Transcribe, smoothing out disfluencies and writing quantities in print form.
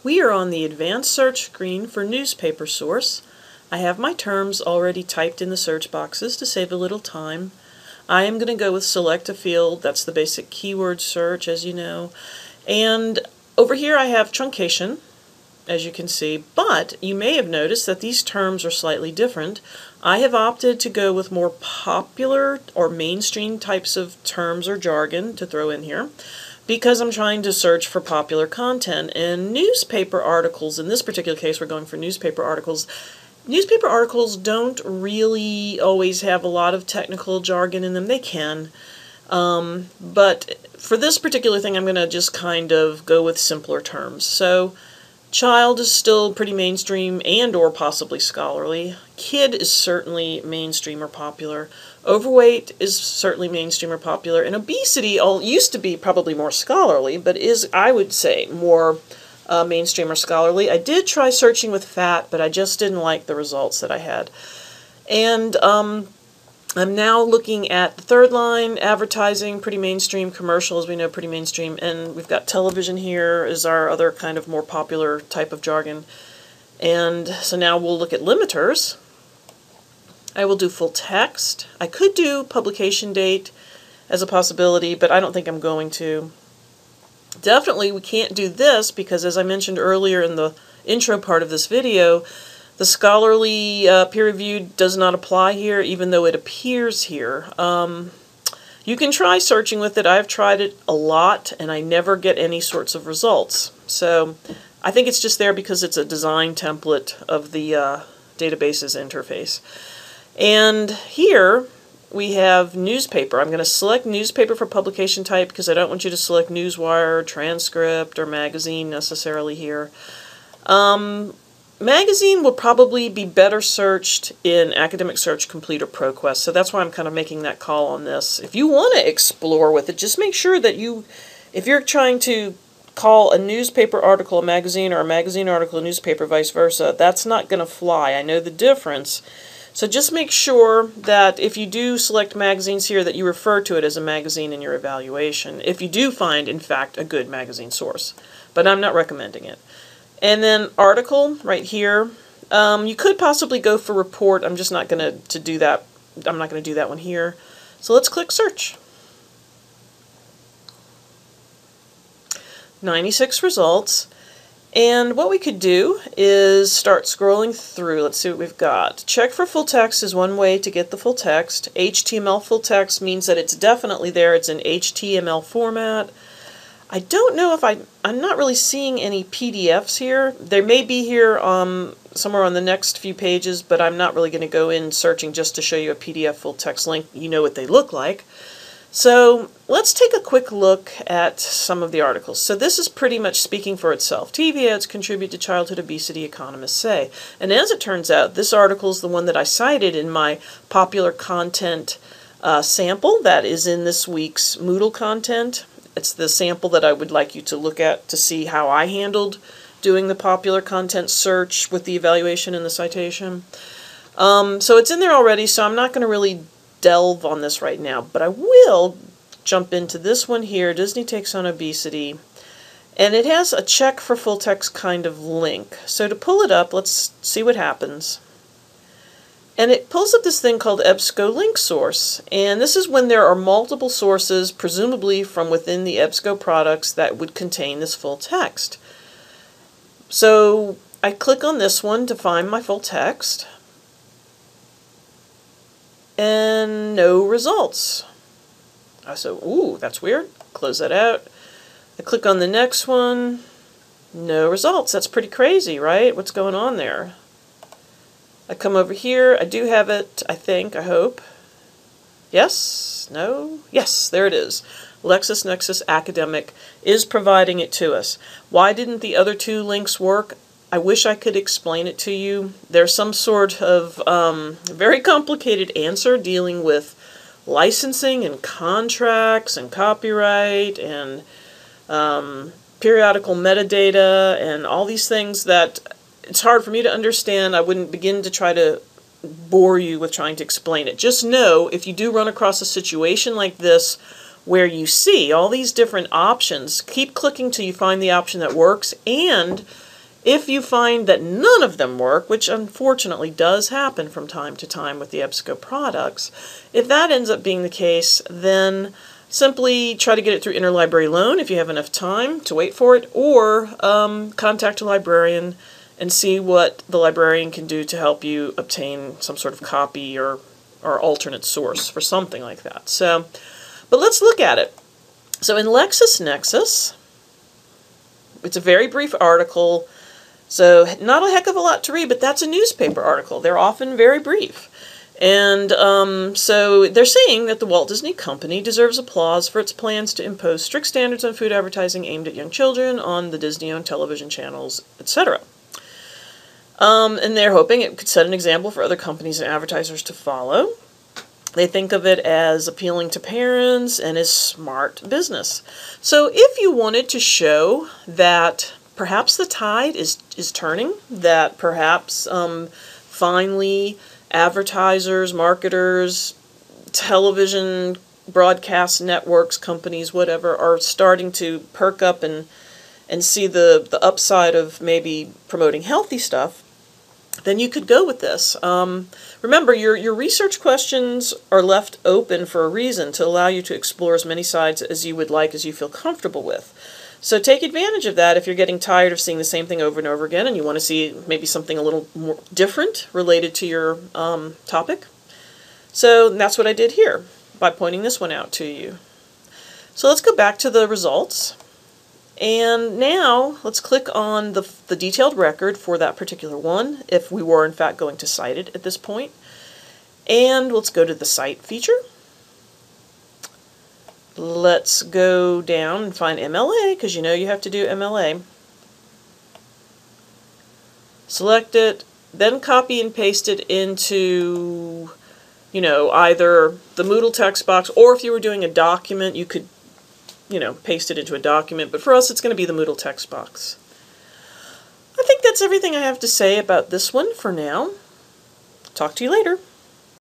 We are on the advanced search screen for newspaper source. I have my terms already typed in the search boxes to save a little time. I am going to go with select a field. That's the basic keyword search, as you know. And over here I have truncation, as you can see, but you may have noticed that these terms are slightly different. I have opted to go with more popular or mainstream types of terms or jargon to throw in here, because I'm trying to search for popular content. And newspaper articles, in this particular case we're going for newspaper articles, don't really always have a lot of technical jargon in them. They can, but for this particular thing I'm going to just kind of go with simpler terms. So child is still pretty mainstream and or possibly scholarly. Kid is certainly mainstream or popular. Overweight is certainly mainstream or popular. And obesity used to be probably more scholarly, but is, I would say, more mainstream or scholarly. I did try searching with fat, but I just didn't like the results that I had. And I'm now looking at the third line, advertising, pretty mainstream, commercial, as we know, pretty mainstream, and we've got television here is our other kind of more popular type of jargon. And so now we'll look at limiters. I will do full text. I could do publication date as a possibility, but I don't think I'm going to. Definitely we can't do this because, as I mentioned earlier in the intro part of this video, the scholarly peer-reviewed does not apply here, even though it appears here. You can try searching with it. I've tried it a lot, and I never get any sorts of results. So I think it's just there because it's a design template of the database's interface. And here we have newspaper. I'm going to select newspaper for publication type because I don't want you to select newswire, transcript, or magazine necessarily here. Magazine will probably be better searched in Academic Search Complete or ProQuest, so that's why I'm kind of making that call on this. If you want to explore with it, just make sure that if you're trying to call a newspaper article a magazine or a magazine article a newspaper, vice versa, that's not going to fly. I know the difference. So just make sure that if you do select magazines here that you refer to it as a magazine in your evaluation, if you do find, in fact, a good magazine source. But I'm not recommending it. And then article right here. You could possibly go for report. I'm just not going to do that. I'm not going to do that one here. So let's click search. 96 results. And what we could do is start scrolling through. Let's see what we've got. Check for full text is one way to get the full text. HTML full text means that it's definitely there. It's in HTML format. I don't know if I'm not really seeing any PDFs here. They may be here somewhere on the next few pages, but I'm not really going to go in searching just to show you a PDF full text link. You know what they look like. So let's take a quick look at some of the articles. So this is pretty much speaking for itself. TV ads contribute to childhood obesity, economists say. And as it turns out, this article is the one that I cited in my popular content sample that is in this week's Moodle content. It's the sample that I would like you to look at to see how I handled doing the popular content search with the evaluation and the citation. So it's in there already, so I'm not going to really delve on this right now, but I will jump into this one here, Disney Takes on Obesity, and it has a check for full text kind of link. So to pull it up, let's see what happens. And it pulls up this thing called EBSCO link source, and this is when there are multiple sources, presumably from within the EBSCO products, that would contain this full text. So I click on this one to find my full text, and no results. I said, ooh, that's weird. Close that out. I click on the next one, no results. That's pretty crazy, right? What's going on there? I come over here, I do have it, I think, I hope. Yes? No? Yes, there it is. LexisNexis Academic is providing it to us. Why didn't the other two links work? I wish I could explain it to you. There's some sort of very complicated answer dealing with licensing and contracts and copyright and periodical metadata and all these things that it's hard for me to understand. I wouldn't begin to try to bore you with trying to explain it. Just know, if you do run across a situation like this where you see all these different options, keep clicking till you find the option that works, and If you find that none of them work, which unfortunately does happen from time to time with the EBSCO products, if that ends up being the case, then simply try to get it through interlibrary loan if you have enough time to wait for it, or contact a librarian and see what the librarian can do to help you obtain some sort of copy or alternate source for something like that. So, but let's look at it. So in LexisNexis, it's a very brief article, so not a heck of a lot to read, but that's a newspaper article. They're often very brief. And so they're saying that the Walt Disney Company deserves applause for its plans to impose strict standards on food advertising aimed at young children on the Disney-owned television channels, etc. And they're hoping it could set an example for other companies and advertisers to follow. They think of it as appealing to parents and as smart business. So if you wanted to show that perhaps the tide is turning, that perhaps finally advertisers, marketers, television broadcast networks, companies, whatever, are starting to perk up and see the upside of maybe promoting healthy stuff, then you could go with this. Remember, your research questions are left open for a reason, to allow you to explore as many sides as you would like, as you feel comfortable with. So take advantage of that if you're getting tired of seeing the same thing over and over again and you want to see maybe something a little more different related to your topic. So that's what I did here by pointing this one out to you. So let's go back to the results. And now let's click on the detailed record for that particular one, if we were in fact going to cite it at this point. And let's go to the Cite feature. Let's go down and find MLA, because you know you have to do MLA. Select it, then copy and paste it into, you know, either the Moodle text box, or if you were doing a document, you could, you know, paste it into a document. But for us, it's going to be the Moodle text box. I think that's everything I have to say about this one for now. Talk to you later.